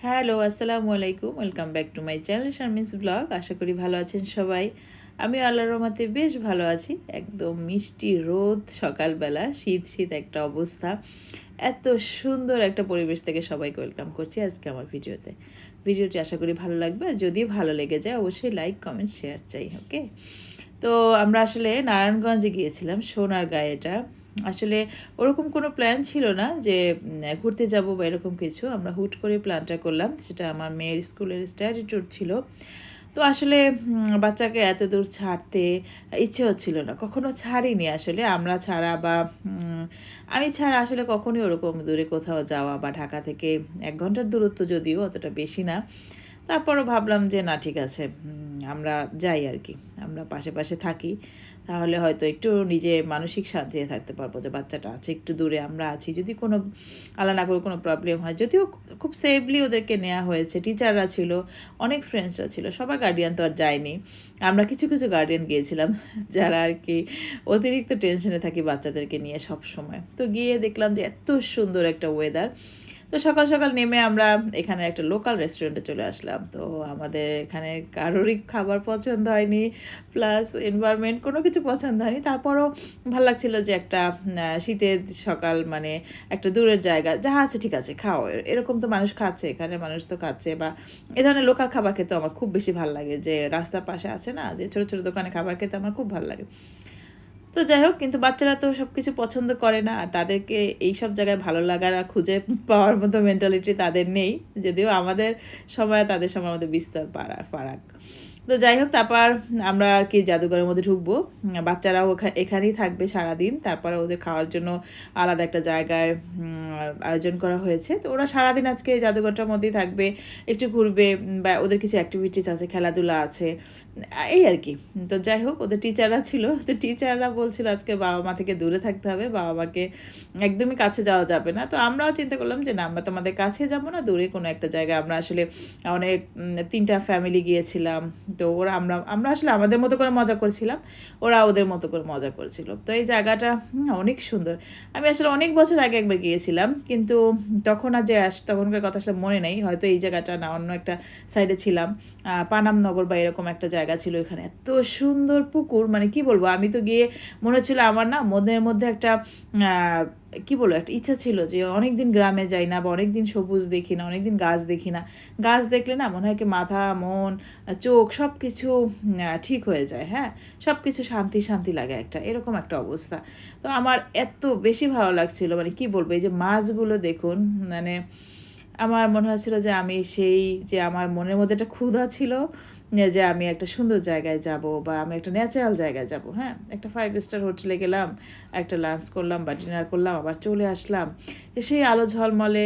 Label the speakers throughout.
Speaker 1: Hello, আসসালামু আলাইকুম। Welcome back to my channel Sharmin's blog. আশা করি ভালো আছেন সবাই। আমি আল্লাহর রহমতে বেশ ভালো আছি। একদম মিষ্টি রোদ, সকালবেলা শীত শীত একটা অবস্থা। এত সুন্দর একটা পরিবেশ থেকে সবাইকে ওয়েলকাম করছি আজকে আমার ভিডিওতে। ভিডিওটি আশা করি ভালো লাগবে, আর যদি ভালো লেগে যায় অবশ্যই লাইক কমেন্ট শেয়ার চাই। ওকে, তো আমরা আসলে নারায়ণগঞ্জে গিয়েছিলাম, সোনারগাঁয়ে। এটা আসলে ওরকম কোনো প্ল্যান ছিল না যে ঘুরতে যাব বা এরকম কিছু। আমরা হুট করে প্ল্যানটা করলাম, সেটা আমার মেয়ের স্কুলের স্টাডি ট্যুর ছিল। তো আসলে বাচ্চাকে এত দূর ছাড়তে ইচ্ছে হচ্ছিল না, কখনো ছাড়িনি আসলে। আমরা ছাড়া বা আমি ছাড়া আসলে কখনোই ওরকম দূরে কোথাও যাওয়া, বা ঢাকা থেকে 1 ঘন্টার দূরত্ব, যদিও অতটা বেশি না। তারপরও ভাবলাম যে না, ঠিক আছে, আমরা যাই আর কি। আমরা পাশে পাশে থাকি, তাহলে হয়তো একটু নিজে মানসিক শান্তিতে থাকতে পারবো যে বাচ্চাটা আছে একটু দূরে, আমরা আছি। যদি কোনো আল্লাহ না করে কোনো প্রবলেম হয়, যদিও খুব সেফলি ওদেরকে নেওয়া হয়েছে। টিচাররা ছিল, অনেক ফ্রেন্ডসরা ছিল, সবার গার্ডিয়ান তো আর যায়নি। আমরা কিছু কিছু গার্ডিয়ান গিয়েছিলাম যারা আর কি অতিরিক্ত টেনশনে থাকি বাচ্চাদেরকে নিয়ে সব সময়। তো গিয়ে দেখলাম যে এত সুন্দর একটা ওয়েদার। তো সকাল সকাল নেমে আমরা এখানে একটা লোকাল রেস্টুরেন্টে চলে আসলাম। তো আমাদের এখানে কারোরই খাবার পছন্দ হয়নি, প্লাস এনভায়রনমেন্ট কোনো কিছু পছন্দ হয়নি। তারপরও ভালো লাগছিল যে একটা শীতের সকাল, মানে একটা দূরের জায়গা, যা আছে ঠিক আছে খাও, এরকম তো মানুষ খাচ্ছে, এখানে মানুষ তো খাচ্ছে। বা এ ধরনের লোকাল খাবার খেতে আমার খুব বেশি ভালো লাগে, যে রাস্তার পাশে আছে না, যে ছোটো ছোটো দোকানে খাবার খেতে আমার খুব ভালো লাগে। তো যাই হোক, কিন্তু বাচ্চারা তো সব কিছু পছন্দ করে না, আর তাদেরকে এই সব জায়গায় ভালো লাগার আর খুঁজে পাওয়ার মতো মেন্টালিটি তাদের নেই। যদিও আমাদের সময় তাদের সময় আমাদের বিস্তর ফারাক। তো যাই হোক, তারপর আমরা আর কি জাদুঘরের মধ্যে ঢুকবো। বাচ্চারাও এখানেই থাকবে সারাদিন। তারপরে ওদের খাওয়ার জন্য আলাদা একটা জায়গায় আয়োজন করা হয়েছে। তো ওরা সারাদিন আজকে এই জাদুঘরটার মধ্যেই থাকবে, একটু ঘুরবে, বা ওদের কিছু অ্যাক্টিভিটিস আছে, খেলাধুলা আছে, এই আর কি। তো যাই হোক, ওদের টিচাররা ছিল, তো টিচাররা বলছিল আজকে বাবা মা থেকে দূরে থাকতে হবে, বাবা মাকে একদমই কাছে যাওয়া যাবে না। তো আমরাও চিন্তা করলাম যে না, আমরা তোমাদের কাছে যাব না, দূরে কোনো একটা জায়গায়। আমরা আসলে অনেক 3টা ফ্যামিলি গিয়েছিলাম। তো ওরা আমরা আসলে আমাদের মতো করে মজা করছিলাম, ওরা ওদের মতো করে মজা করছিল। তো এই জায়গাটা অনেক সুন্দর। আমি আসলে অনেক বছর আগে একবার গিয়েছিলাম, কিন্তু তখন আর যে তখনকার কথা আসলে মনে নেই। হয়তো এই জায়গাটা না, অন্য একটা সাইডে ছিলাম, পানামনগর বা এরকম একটা জায়গা ছিল। এখানে এত সুন্দর পুকুর, মানে কি বলবো, আমি তো গিয়ে মনে হচ্ছিল আমার না মনের মধ্যে একটা কি বলবো, একটা ইচ্ছা ছিল যে অনেক দিন গ্রামে যাই না, বা অনেক দিন সবুজ দেখি না, অনেক দিন গাছ দেখি না। গাছ দেখলে না মনে হয় কি মাথা, মন, চোখ সব কিছু ঠিক হয়ে যায়। হ্যাঁ, সব কিছু শান্তি শান্তি লাগে, একটা এরকম একটা অবস্থা। তো আমার এত বেশি ভালো লাগছিল, মানে কি বলবো, এই যে মাছগুলো দেখুন, মানে আমার মনে হচ্ছিল যে আমি সেই, যে আমার মনের মধ্যে একটা ক্ষুধা ছিল যে আমি একটা সুন্দর জায়গায় যাব, বা আমি একটা ন্যাচারাল জায়গায় যাব। হ্যাঁ, একটা 5 স্টার হোটেলে গেলাম, একটা লাঞ্চ করলাম বা ডিনার করলাম, আবার চলে আসলাম। সেই আলো ঝলমলে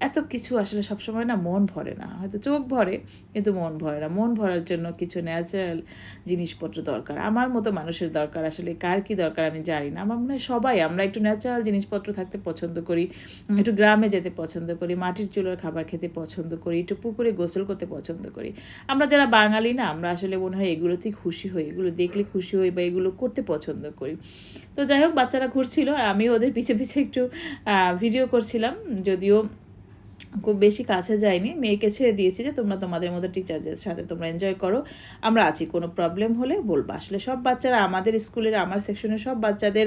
Speaker 1: এত কিছু আসলে সবসময় না মন ভরে না, হয়তো চোখ ভরে কিন্তু মন ভরে না। মন ভরার জন্য কিছু ন্যাচারাল জিনিসপত্র দরকার, আমার মতো মানুষের দরকার। আসলে কার কি দরকার আমি জানি না, আমার মনে হয় সবাই আমরা একটু ন্যাচারাল জিনিসপত্র থাকতে পছন্দ করি, একটু গ্রামে যেতে পছন্দ করি, মাটির চুলার খাবার খেতে পছন্দ করি, একটু পুকুরে গোসল করতে পছন্দ করি। আমরা যারা বাঙালি না, আমরা আসলে মনে হয় এগুলোতেই খুশি হই, এগুলো দেখলে খুশি হই, বা এগুলো করতে পছন্দ করি। তো যাই হোক, বাচ্চারা ঘুরছিল আর আমি ওদের পিছে পিছে একটু ভিডিও করছিলাম। যদিও খুব বেশি কাছে যায়নি, মেয়েকে ছেড়ে দিয়েছি যে তোমরা তোমাদের মতো টিচারদের সাথে তোমরা এনজয় করো, আমরা আছি, কোনো প্রবলেম হলে বলবো। আসলে সব বাচ্চারা আমাদের স্কুলের, আমার সেকশনের সব বাচ্চাদের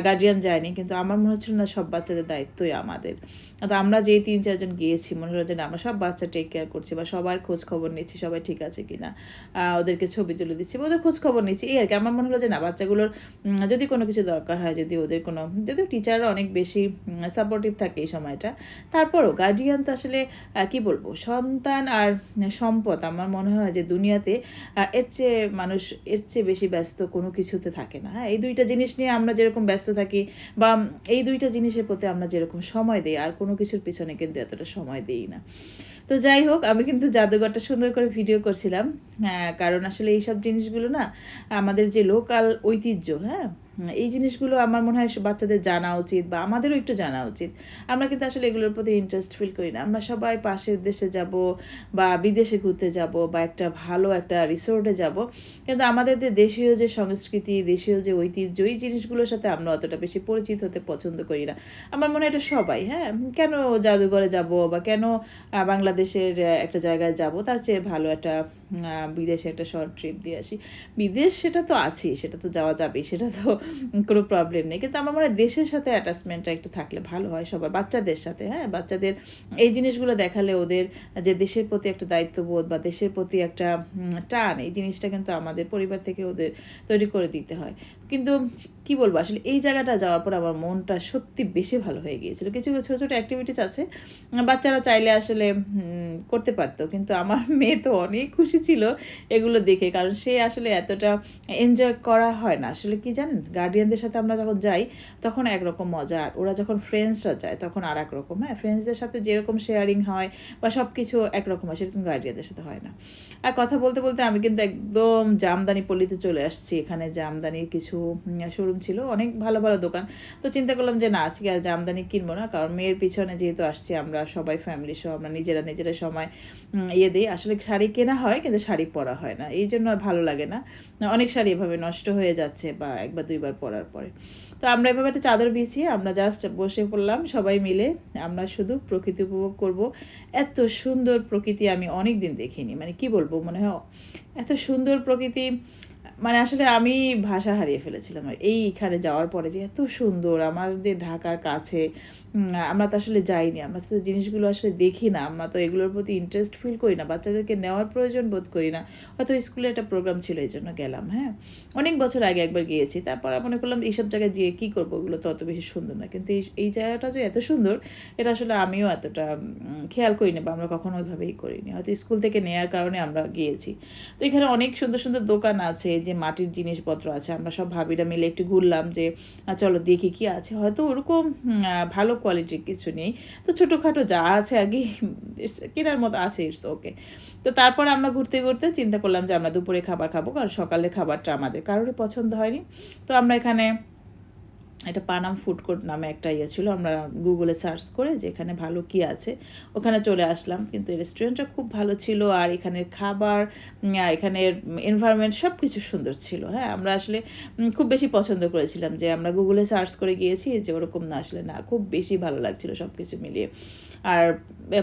Speaker 1: গার্ডিয়ান যায়নি, কিন্তু আমার মনে হচ্ছিল না সব বাচ্চাদের দায়িত্বই আমাদের। তো আমরা যেই 3-4 জন গিয়েছি, মনে হলো যে না, আমরা সব বাচ্চা টেক কেয়ার করছি, বা সবার খোঁজ খবর নিচ্ছি, সবাই ঠিক আছে কিনা, ওদেরকে ছবি তুলে দিচ্ছি, বা ওদের খোঁজ খবর নিচ্ছি, এই আর কি। আমার মনে হলো যে না, বাচ্চাগুলোর যদি কোনো কিছু দরকার হয়, যদি ওদের কোনো, যদিও টিচাররা অনেক বেশি সাপোর্টিভ থাকে এই সময়টা, তারপরও গার্ডিয়ান তো আসলে কি বলবো, সন্তান আর সম্পদ। আমার মনে হয় যে দুনিয়াতে এর চেয়ে মানুষ এর চেয়ে বেশি ব্যস্ত কোনো কিছুতে থাকে না। হ্যাঁ, এই 2টা জিনিস নিয়ে আমরা যেরকম ব্যস্ত থাকি, বা এই 2টা জিনিসের প্রতি আমরা যেরকম সময় দিই, আর কোনো কিছুর পিছনে কিন্তু এতটা সময় দিই না। তো যাই হোক, আমি কিন্তু জাদুঘরটা সুন্দর করে ভিডিও করছিলাম, কারণ আসলে এইসব জিনিসগুলো না আমাদের যে লোকাল ঐতিহ্য, হ্যাঁ, এই জিনিসগুলো আমার মনে হয় বাচ্চাদের জানা উচিত বা আমাদেরও একটু জানা উচিত। আমরা কিন্তু আসলে এগুলোর প্রতি ইন্টারেস্ট ফিল করি না। আমরা সবাই পাশের দেশে যাব বা বিদেশে ঘুরতে যাব বা একটা ভালো একটা রিসোর্টে যাব, কিন্তু আমাদের যে দেশীয় যে সংস্কৃতি, দেশীয় যে ঐতিহ্য, এই জিনিসগুলোর সাথে আমরা অতটা বেশি পরিচিত হতে পছন্দ করি না। আমার মনে হয় এটা সবাই, হ্যাঁ, কেন জাদুঘরে যাব বা কেন বাংলাদেশের একটা জায়গায় যাব, তার চেয়ে ভালো একটা বিদেশে একটা শর্ট ট্রিপ দিয়ে আসি। বিদেশ সেটা তো আছেই, সেটা তো যাওয়া যাবেই, সেটা তো কোনো প্রবলেম নেই, কিন্তু আমার মনে হয় দেশের সাথে অ্যাটাচমেন্টটা একটু থাকলে ভালো হয় সবার, বাচ্চাদের সাথে। হ্যাঁ, বাচ্চাদের এই জিনিসগুলো দেখালে ওদের যে দেশের প্রতি একটা দায়িত্ববোধ বা দেশের প্রতি একটা টান, এই জিনিসটা কিন্তু আমাদের পরিবার থেকে ওদের তৈরি করে দিতে হয়। কিন্তু কি বলবো, আসলে এই জায়গাটা যাওয়ার পর আমার মনটা সত্যি বেশি ভালো হয়ে গিয়েছিল। কিছু ছোটো ছোটো অ্যাক্টিভিটিস আছে বাচ্চারা চাইলে আসলে করতে পারতো, কিন্তু আমার মেয়ে তো অনেক খুশি ছিল এগুলো দেখে, কারণ সে আসলে এতটা এনজয় করা হয় না। আসলে কি জানেন, গার্ডিয়ানদের সাথে আমরা যখন যাই তখন একরকম মজা, আর ওরা যখন ফ্রেন্ডসরা যায় তখন আর এক রকম। হ্যাঁ, ফ্রেন্ডসদের সাথে যেরকম শেয়ারিং হয় বা সব কিছু একরকম হয়, সেরকম গার্ডিয়ানদের সাথে হয় না। আর কথা বলতে বলতে আমি কিন্তু একদম জামদানি পল্লীতে চলে আসছি। এখানে জামদানির কিছু শোরুম ছিল, অনেক ভালো ভালো দোকান। তো চিন্তা করলাম যে না, আজকে আর জামদানি কিনবো না, কারণ মেয়ের পিছনে যেহেতু আসছি আমরা সবাই ফ্যামিলি সহ, আমরা নিজেরা সময় দিই। আসলে শাড়ি কেনা হয় কিন্তু শাড়ি পরা হয় না, এই জন্য আর ভালো লাগে না। অনেক শাড়ি এভাবে নষ্ট হয়ে যাচ্ছে বা একবার দুইবার পরার পরে। তো আমরা এভাবে একটা চাদর বিছিয়ে আমরা জাস্ট বসে পড়লাম সবাই মিলে। আমরা শুধু প্রকৃতি উপভোগ করব। এত সুন্দর প্রকৃতি আমি অনেক দিন দেখিনি, মানে কি বলবো, মনে হয় এত সুন্দর প্রকৃতি, মানে আসলে আমি ভাষা হারিয়ে ফেলেছিলাম। আর এইখানে যাওয়ার পরে যে এত সুন্দর, আমাদের ঢাকার কাছে, আমরা তো আসলে যাইনি, আমরা তো জিনিসগুলো আসলে দেখি না, আমরা তো এগুলোর প্রতি ইন্টারেস্ট ফিল করি না, বাচ্চাদেরকে নেওয়ার প্রয়োজন বোধ করি না। হয়তো স্কুলে একটা প্রোগ্রাম ছিল এই জন্য গেলাম। হ্যাঁ, অনেক বছর আগে একবার গিয়েছি, তারপর মনে করলাম এইসব জায়গায় গিয়ে কী করবো, ওগুলো তো অত বেশি সুন্দর না। কিন্তু এই জায়গাটা যে এত সুন্দর, এটা আসলে আমিও এতটা খেয়াল করিনি বা আমরা কখনো ওইভাবেই করিনি, হয়তো স্কুল থেকে নেওয়ার কারণে আমরা গিয়েছি। তো এখানে অনেক সুন্দর সুন্দর দোকান আছে, যে মাটির জিনিসপত্র আছে। আমরা সব ভাবিরা মিলে একটু ঘুরলাম যে চলো দেখি কি আছে, হয়তো ওরকম ভালো কোয়ালিটির কিছু নেই, তো ছোটোখাটো যা আছে আগে কেনার মতো আছে, ইটস ওকে। তো তারপর আমরা ঘুরতে ঘুরতে চিন্তা করলাম যে আমরা দুপুরে খাবার খাবো, কারণ সকালের খাবারটা আমাদের কারোরই পছন্দ হয়নি। তো আমরা এখানে এটা পানাম ফুড কোর্ট নামে একটা ইয়ে ছিল, আমরা গুগলে সার্চ করে যে এখানে ভালো কি আছে ওখানে চলে আসলাম। কিন্তু রেস্টুরেন্টটা খুব ভালো ছিল, আর এখানের খাবার, এখানের এনভায়রনমেন্ট সব কিছু সুন্দর ছিল। হ্যাঁ, আমরা আসলে খুব বেশি পছন্দ করেছিলাম, যে আমরা গুগলে সার্চ করে গিয়েছি যে ওরকম না, আসলে না, খুব বেশি ভালো লাগছিল সব কিছু মিলিয়ে। আর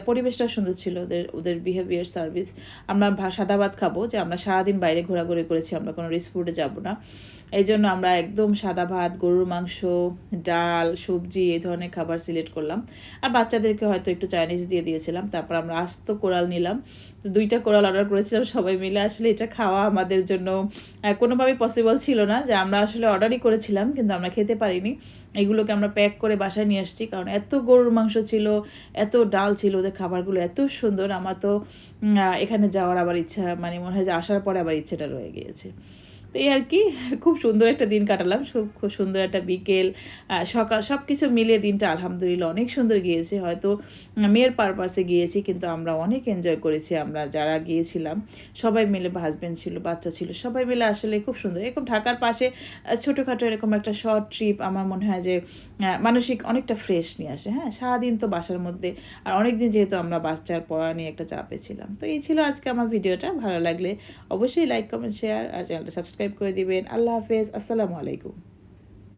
Speaker 1: পরিবেশটা সুন্দর ছিল, ওদের বিহেভিয়ার, সার্ভিস। আমরা সাদা ভাত খাবো, যে আমরা সারাদিন বাইরে ঘোরাঘুরি করেছি, আমরা কোনো রেস্টুরেন্টে যাবো না, এই জন্য আমরা একদম সাদা ভাত, গরুর মাংস, ডাল, সবজি, এই ধরনের খাবার সিলেক্ট করলাম। আর বাচ্চাদেরকে হয়তো একটু চাইনিজ দিয়ে দিয়েছিলাম। তারপর আমরা আস্ত কোরাল নিলাম, তো 2টা কোরাল অর্ডার করেছিলাম সবাই মিলে। আসলে এটা খাওয়া আমাদের জন্য কোনোভাবেই পসিবল ছিল না, যে আমরা আসলে অর্ডারই করেছিলাম কিন্তু আমরা খেতে পারিনি। এগুলোকে আমরা প্যাক করে বাসায় নিয়ে আসছি, কারণ এত গরুর মাংস ছিল, এত ডাল ছিল, ওদের খাবারগুলো এত সুন্দর। আমার তো এখানে যাওয়ার আবার ইচ্ছা, মানে মনে হয় যে আসার পরে আবার ইচ্ছেটা রয়ে গিয়েছে। তো এই আর কি, খুব সুন্দর একটা দিন কাটালাম, খুব সুন্দর একটা বিকেল, সকাল, সব কিছু মিলিয়ে দিনটা আলহামদুলিল্লাহ অনেক সুন্দর গিয়েছে। হয়তো মেয়ের পারপাসে গিয়েছি, কিন্তু আমরা অনেক এনজয় করেছি। আমরা যারা গিয়েছিলাম সবাই মিলে, হাজব্যান্ড ছিল, বাচ্চা ছিল, সবাই মিলে আসলে খুব সুন্দর। এরকম ঢাকার পাশে ছোটোখাটো এরকম একটা শর্ট ট্রিপ আমার মনে হয় যে মানসিক অনেকটা ফ্রেশ নিয়ে আসে। হ্যাঁ, সারাদিন তো বাসার মধ্যে, আর অনেক দিন যেহেতু আমরা বাচ্চার পড়া নিয়ে একটা চাপে ছিলাম। তো এই ছিল আজকে আমার ভিডিওটা। ভালো লাগলে অবশ্যই লাইক, কমেন্ট, শেয়ার আর চ্যানেলটা সাবস্ক্রাইব করে দিবেন। আল্লাহ হাফেজ, আসসালামু আলাইকুম।